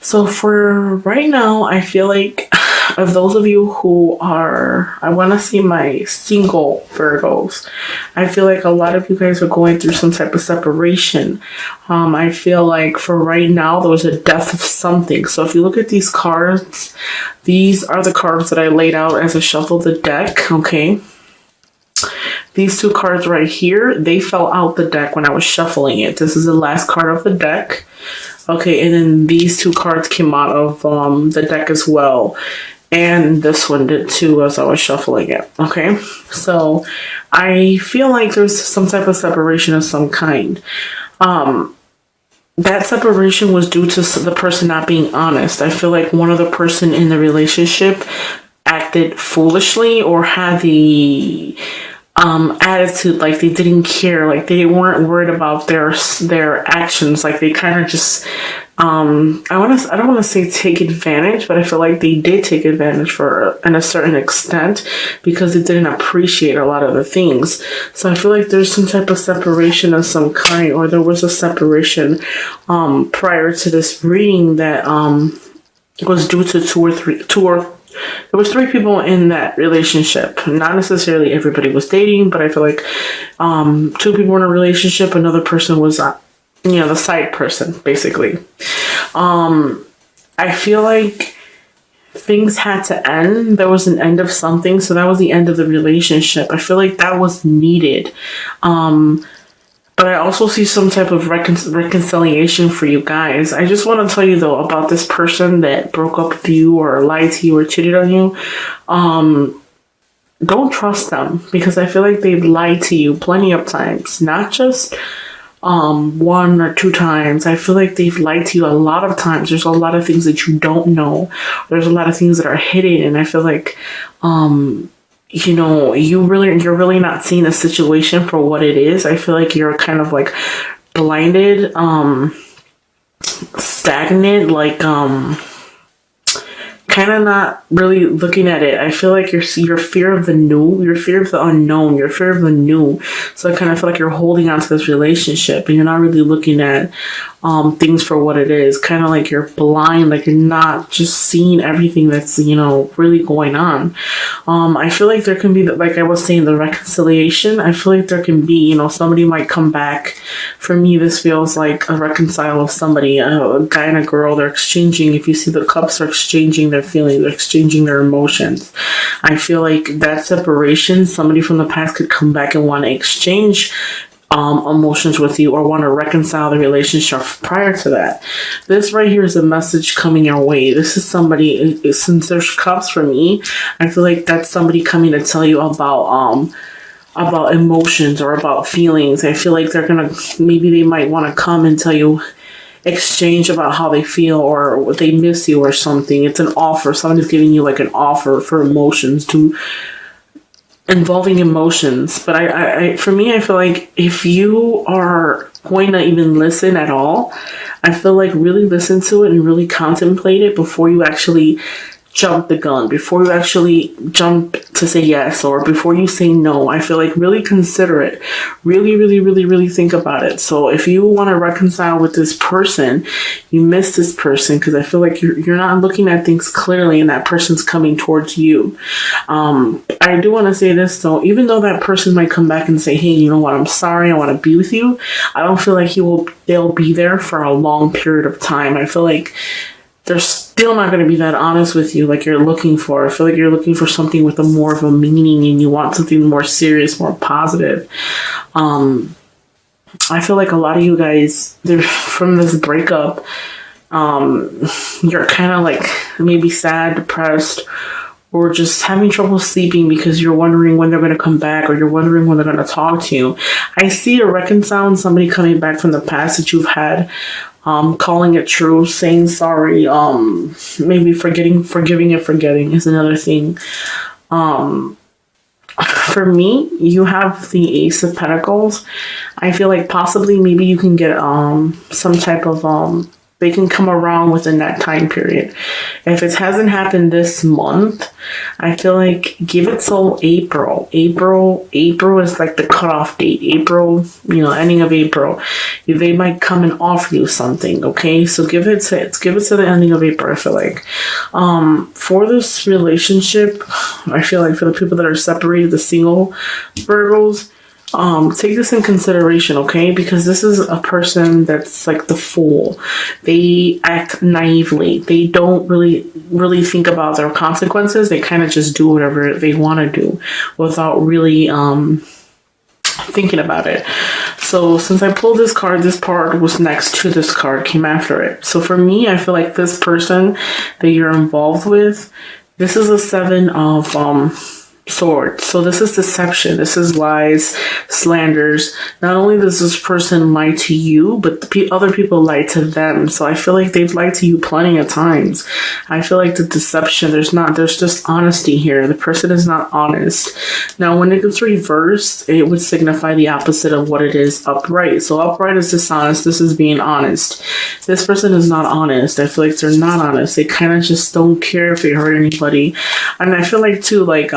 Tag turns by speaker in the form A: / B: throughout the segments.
A: So for right now, I feel like of those of you who are, I want to see my single Virgos, I feel like a lot of you guys are going through some type of separation. I feel like for right now, there was a death of something. So if you look at these cards, these are the cards that I laid out as I shuffled the deck, okay? These two cards right here, they fell out the deck when I was shuffling it. This is the last card of the deck. Okay, and then these two cards came out of the deck as well. And this one did too as I was shuffling it. Okay, so I feel like there's some type of separation of some kind. That separation was due to the person not being honest. I feel like one other person in the relationship acted foolishly or had the attitude like they didn't care, like they weren't worried about their actions, like they kind of just I don't want to say take advantage, but I feel like they did take advantage for in a certain extent because they didn't appreciate a lot of the things. So I feel like there's some type of separation of some kind, or there was a separation prior to this reading that was due to there was three people in that relationship. Not necessarily everybody was dating, but I feel like two people were in a relationship. Another person was, the side person, basically. I feel like things had to end. There was an end of something, so that was the end of the relationship. I feel like that was needed. But I also see some type of reconciliation for you guys. I just want to tell you, though, about this person that broke up with you or lied to you or cheated on you. Don't trust them, because I feel like they've lied to you plenty of times. Not just one or two times. I feel like they've lied to you a lot of times. There's a lot of things that you don't know. There's a lot of things that are hidden. And I feel like you're really not seeing the situation for what it is. I feel like you're kind of like blinded, stagnant, like kind of not really looking at it. I feel like your fear of the new, your fear of the unknown, your fear of the new. So I kind of feel like you're holding on to this relationship and you're not really looking at things for what it is. Kind of like you're blind, like you're not just seeing everything that's, really going on. I feel like there can be, like I was saying, the reconciliation. I feel like there can be, somebody might come back. For me, this feels like a reconcile of somebody, a guy and a girl. They're exchanging. If you see the cups, are exchanging their feelings, they're exchanging their emotions. I feel like that separation, somebody from the past could come back and want to exchange emotions with you or want to reconcile the relationship prior to that. This right here is a message coming your way. This is somebody, since there's cups for me, I feel like that's somebody coming to tell you about emotions or about feelings. I feel like maybe they might want to come and tell you, exchange about how they feel or they miss you or something. It's an offer. Somebody's giving you like an offer for emotions, involving emotions. But for me, I feel like if you are going to even listen at all, I feel like really listen to it and really contemplate it before you actually jump the gun, before you actually jump to say yes or before you say no. I feel like really consider it. Really, really, really, really think about it. So if you want to reconcile with this person, you miss this person because I feel like you're not looking at things clearly and that person's coming towards you. I do want to say this though, even though that person might come back and say, hey, you know what, I'm sorry, I want to be with you. I don't feel like they'll be there for a long period of time. I feel like they're still not going to be that honest with you like you're looking for. I feel like you're looking for something with more of a meaning and you want something more serious, more positive. I feel like a lot of you guys, from this breakup, you're kind of like maybe sad, depressed, or just having trouble sleeping because you're wondering when they're going to come back or you're wondering when they're going to talk to you. I see a reconcile and somebody coming back from the past that you've had. Calling it true, saying sorry, maybe forgiving and forgetting is another thing. For me, you have the Ace of Pentacles. I feel like possibly maybe you can get some type of They can come around within that time period. If it hasn't happened this month, I feel like give it till April. April is like the cutoff date. April, ending of April. They might come and offer you something, okay? So give it to the ending of April, I feel like. For this relationship, I feel like for the people that are separated, the single Virgos, take this in consideration, okay? Because this is a person that's like the fool. They act naively. They don't really think about their consequences. They kind of just do whatever they want to do without really thinking about it. So since I pulled this card, this part was next to this card, came after it. So for me, I feel like this person that you're involved with, this is a 7 of swords. So this is deception. This is lies, slanders. Not only does this person lie to you, but other people lie to them. So I feel like they've lied to you plenty of times. I feel like the deception, there's just honesty here. The person is not honest. Now, when it gets reversed, it would signify the opposite of what it is upright. So upright is dishonest. This is being honest. This person is not honest. I feel like they're not honest. They kind of just don't care if they hurt anybody. And I feel like too, like,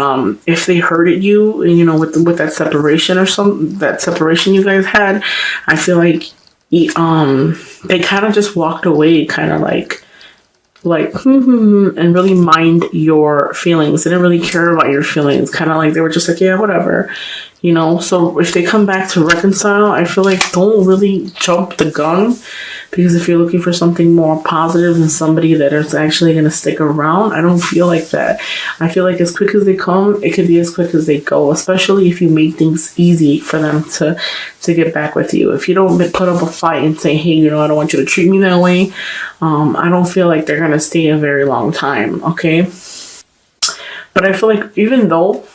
A: if they hurted you, with that separation that separation you guys had, I feel like they kind of just walked away, kind of like and really mind your feelings. They didn't really care about your feelings. Kind of like they were just like, yeah, whatever. So if they come back to reconcile, I feel like don't really jump the gun, because if you're looking for something more positive and somebody that is actually going to stick around, I don't feel like that. I feel like as quick as they come, it could be as quick as they go, especially if you make things easy for them to get back with you. If you don't put up a fight and say, hey, I don't want you to treat me that way, I don't feel like they're going to stay a very long time, okay? But I feel like even though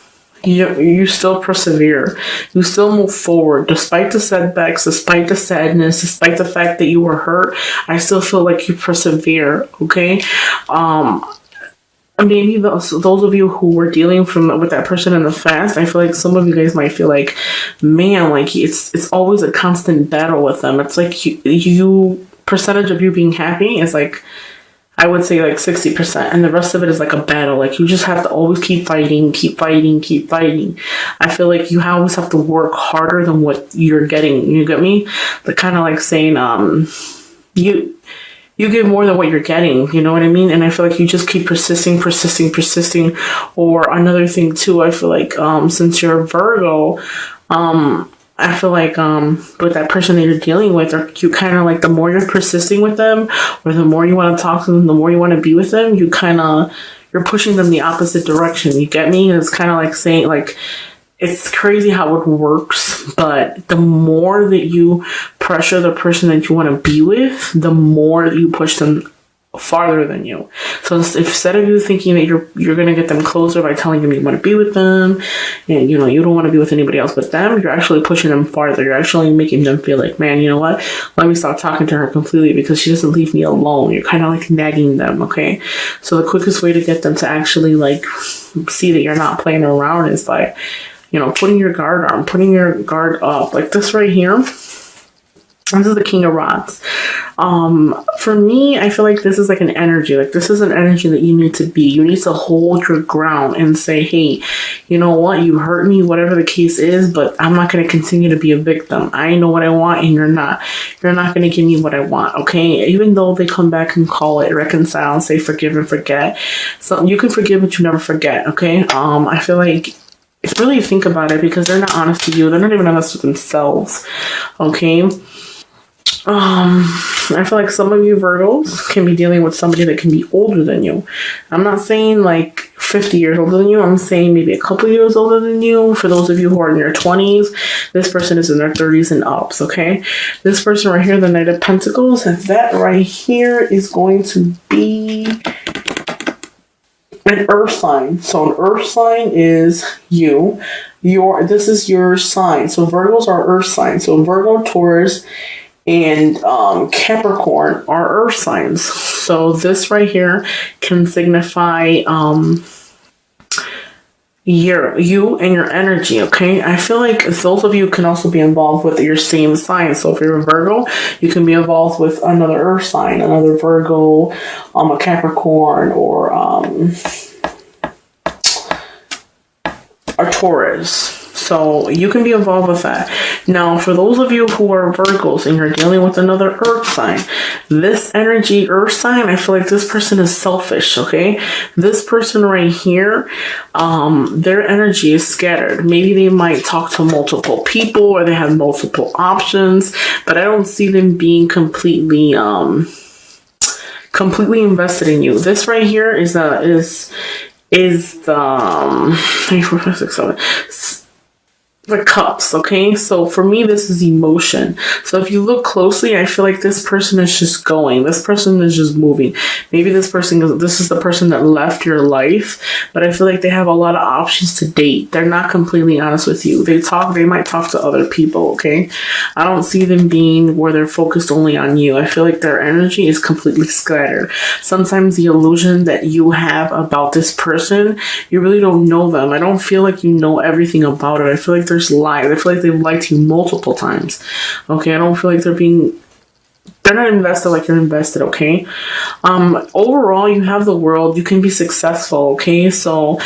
A: you still persevere, you still move forward despite the setbacks, despite the sadness, despite the fact that you were hurt. I still feel like you persevere, okay? Maybe those of you who were dealing with that person in the past, I feel like some of you guys might feel like, man, like it's always a constant battle with them. It's like you percentage of you being happy is like, I would say like 60%, and the rest of it is like a battle. Like you just have to always keep fighting. I feel like you always have to work harder than what you're getting. You get me? But kind of like saying, you get more than what you're getting. You know what I mean? And I feel like you just keep persisting. Or another thing too, I feel like since you're a Virgo, I feel like with that person that you're dealing with, or you kind of like the more you're persisting with them, or the more you want to talk to them, the more you want to be with them, you're pushing them the opposite direction. You get me? And it's kind of like saying, like, it's crazy how it works, but the more that you pressure the person that you want to be with, the more you push them farther than you. So instead of you thinking that you're gonna get them closer by telling them you want to be with them, and you don't want to be with anybody else but them, you're actually pushing them farther. You're actually making them feel like, man, you know what? Let me stop talking to her completely because she doesn't leave me alone. You're kind of like nagging them, okay? So the quickest way to get them to actually like see that you're not playing around is by, putting your guard on, putting your guard up, like this right here. This is the King of Rods. For me, I feel like this is like an energy. Like this is an energy that you need to be. You need to hold your ground and say, hey, you know what? You hurt me, whatever the case is, but I'm not going to continue to be a victim. I know what I want and you're not. You're not going to give me what I want, okay? Even though they come back and call it reconcile, say forgive and forget. So you can forgive, but you never forget, okay? I feel like really think about it, because they're not honest to you. They're not even honest with themselves, okay? I feel like some of you Virgos can be dealing with somebody that can be older than you. I'm not saying like 50 years older than you. I'm saying maybe a couple years older than you. For those of you who are in your 20s, this person is in their 30s and ups, okay? This person right here, the Knight of Pentacles, and that right here is going to be an earth sign. So an earth sign is you. This is your sign. So Virgos are earth signs. So Virgo, Taurus, and Capricorn are earth signs. So this right here can signify you and your energy, okay? I feel like those of you can also be involved with your same sign. So if you're a Virgo, you can be involved with another earth sign, another Virgo, a Capricorn, or a Taurus. So you can be involved with that. Now, for those of you who are Virgos and you're dealing with another earth sign, this energy earth sign, I feel like this person is selfish, okay? This person right here, their energy is scattered. Maybe they might talk to multiple people or they have multiple options, but I don't see them being completely invested in you. This right here is the 3, 4, 5, 6, 7, the cups, okay? So for me, this is emotion. So if you look closely, I feel like this person is just going. This person is just moving. Maybe this is the person that left your life, but I feel like they have a lot of options to date. They're not completely honest with you. They might talk to other people, okay? I don't see them being where they're focused only on you. I feel like their energy is completely scattered. Sometimes the illusion that you have about this person, you really don't know them. I don't feel like you know everything about it. I feel like there's lies. I feel like they've lied to you multiple times. Okay, I don't feel like they're not invested like you're invested, okay? Overall, you have the world. You can be successful, okay? So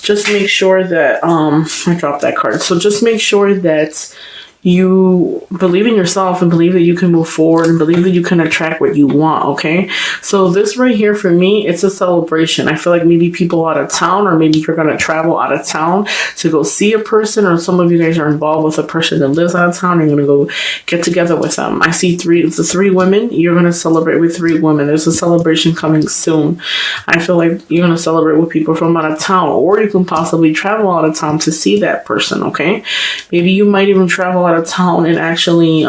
A: just make sure that, I dropped that card. So just make sure that you believe in yourself and believe that you can move forward and believe that you can attract what you want, okay? So this right here for me, it's a celebration. I feel like maybe people out of town, or maybe you're going to travel out of town to go see a person, or some of you guys are involved with a person that lives out of town and you're going to go get together with them. I see three women. You're going to celebrate with 3 women. There's a celebration coming soon. I feel like you're going to celebrate with people from out of town, or you can possibly travel out of town to see that person, okay? Maybe you might even travel out of town and actually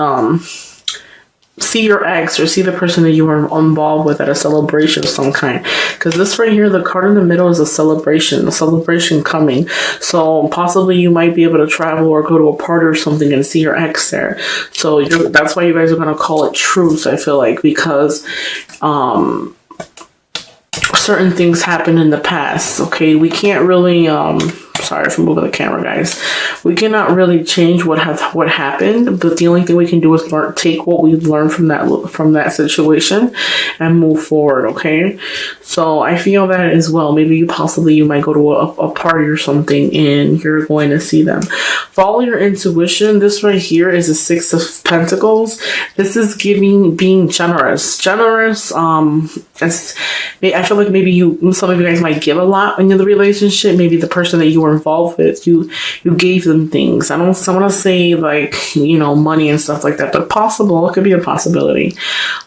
A: see your ex or see the person that you were involved with at a celebration of some kind. Because this right here, the card in the middle is a celebration coming. So possibly you might be able to travel or go to a party or something and see your ex there. So that's why you guys are going to call it truce, I feel like, because certain things happened in the past, okay? We can't really sorry for moving the camera, guys. We cannot really change what happened, but the only thing we can do is take what we've learned from that situation and move forward, okay? So I feel that as well. Maybe you might go to a party or something and you're going to see them. Follow your intuition. This right here is a 6 of Pentacles. This is being generous. I feel like maybe some of you guys might give a lot in the relationship. Maybe the person that you were involved with, you gave them things. I want to say like, money and stuff like that, but it could be a possibility.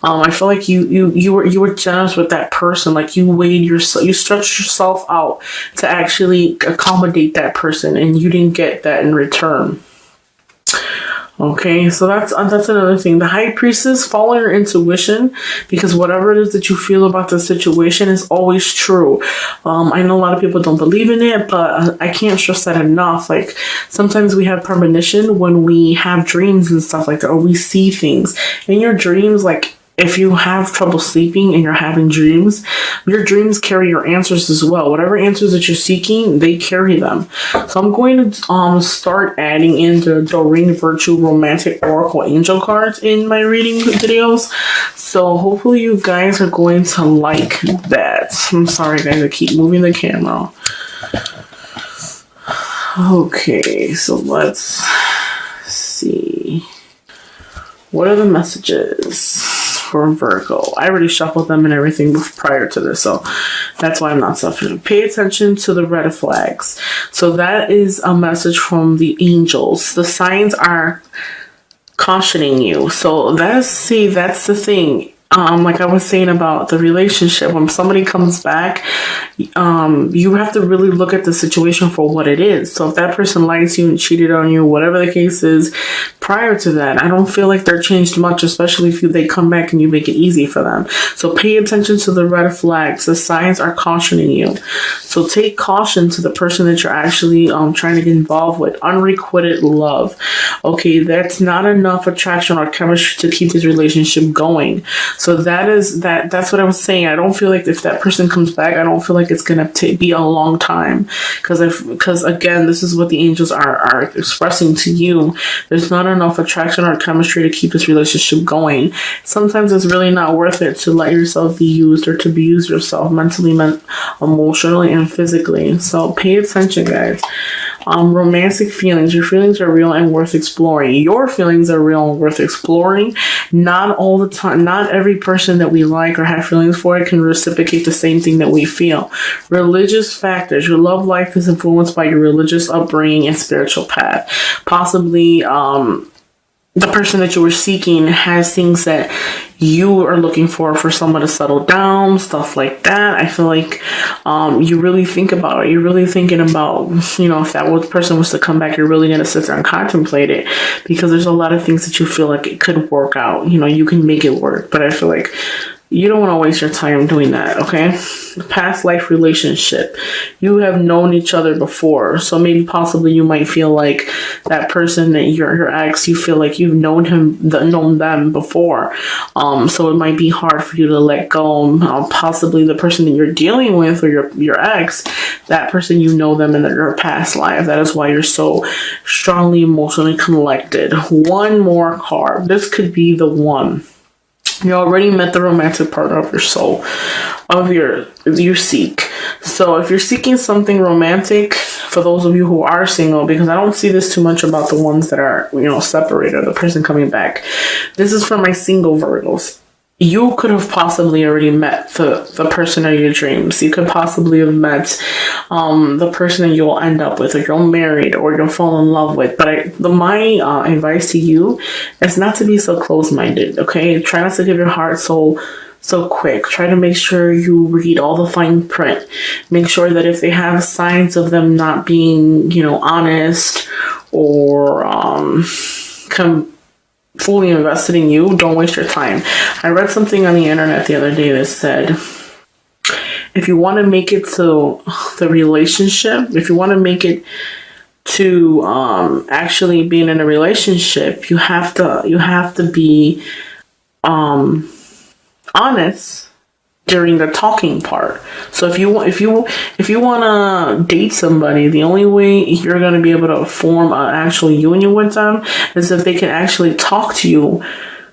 A: I feel like you were generous with that person. Like you stretched yourself out to actually accommodate that person, and you didn't get that in return. Okay, so that's another thing. The High Priestess, follow your intuition, because whatever it is that you feel about the situation is always true. I know a lot of people don't believe in it, but I can't stress that enough. Like, sometimes we have premonition when we have dreams and stuff like that, or we see things. In your dreams, like, if you have trouble sleeping and you're having dreams, your dreams carry your answers as well. Whatever answers that you're seeking, they carry them. So I'm going to start adding in the Doreen Virtue Romantic Oracle Angel cards in my reading videos. So hopefully you guys are going to like that. I'm sorry, guys, I keep moving the camera. Okay, so let's see. What are the messages for Virgo? I already shuffled them and everything prior to this, so that's why I'm not suffering. Pay attention to the red flags. So that is a message from the angels. The signs are cautioning you. So that's the thing. Like I was saying about the relationship, when somebody comes back, you have to really look at the situation for what it is. So if that person lied to you and cheated on you, whatever the case is, prior to that, I don't feel like they're changed much, especially if they come back and you make it easy for them. So pay attention to the red flags. The signs are cautioning you. So take caution to the person that you're actually trying to get involved with. Unrequited love. Okay, that's not enough attraction or chemistry to keep this relationship going. So that's what I was saying. I don't feel like if that person comes back, I don't feel like it's gonna be a long time, because again, this is what the angels are expressing to you. There's not enough attraction or chemistry to keep this relationship going. Sometimes it's really not worth it to let yourself be used or to be used yourself mentally, emotionally, and physically. So pay attention, guys. Romantic feelings. Your feelings are real and worth exploring. Your feelings are real and worth exploring. Not all the time. Not every person that we like or have feelings for can reciprocate the same thing that we feel. Religious factors. Your love life is influenced by your religious upbringing and spiritual path. Possibly, the person that you were seeking has things that you are looking for someone to settle down, stuff like that. I feel like you really think about it. You're really thinking about, if that person was to come back, you're really going to sit there and contemplate it, because there's a lot of things that you feel like it could work out. You can make it work, but I feel like you don't want to waste your time doing that, okay? Past life relationship. You have known each other before, so maybe possibly you might feel like that person that your ex, you feel like you've known them before. So it might be hard for you to let go. Possibly the person that you're dealing with, or your ex, that person, you know them in their past life. That is why you're so strongly emotionally connected. One more card. This could be the one. You already met the romantic partner of your soul, you seek. So if you're seeking something romantic, for those of you who are single, because I don't see this too much about the ones that are, separated, the person coming back. This is for my single Virgos. You could have possibly already met the person of your dreams. You could possibly have met the person that you'll end up with, or you'll married, or you'll fall in love with. But my advice to you is not to be so close-minded, okay? Try not to give your heart so quick. Try to make sure you read all the fine print. Make sure that if they have signs of them not being, honest, or fully invested in you, don't waste your time. I read something on the internet the other day that said, if you want to make it to the relationship, if you want to make it to actually being in a relationship, you have to be honest during the talking part. So if you want to date somebody, the only way you're going to be able to form an actual union with them is if they can actually talk to you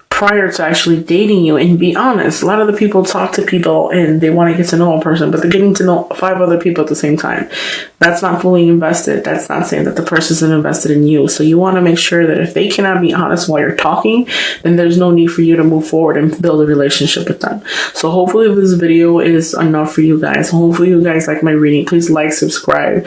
A: prior to actually dating you and be honest. A lot of the people talk to people and they want to get to know a person, but they're getting to know 5 other people at the same time. That's not fully invested. That's not saying that the person's invested in you. So you want to make sure that if they cannot be honest while you're talking, then there's no need for you to move forward and build a relationship with them. So hopefully this video is enough for you guys. Hopefully you guys like my reading. Please like, subscribe.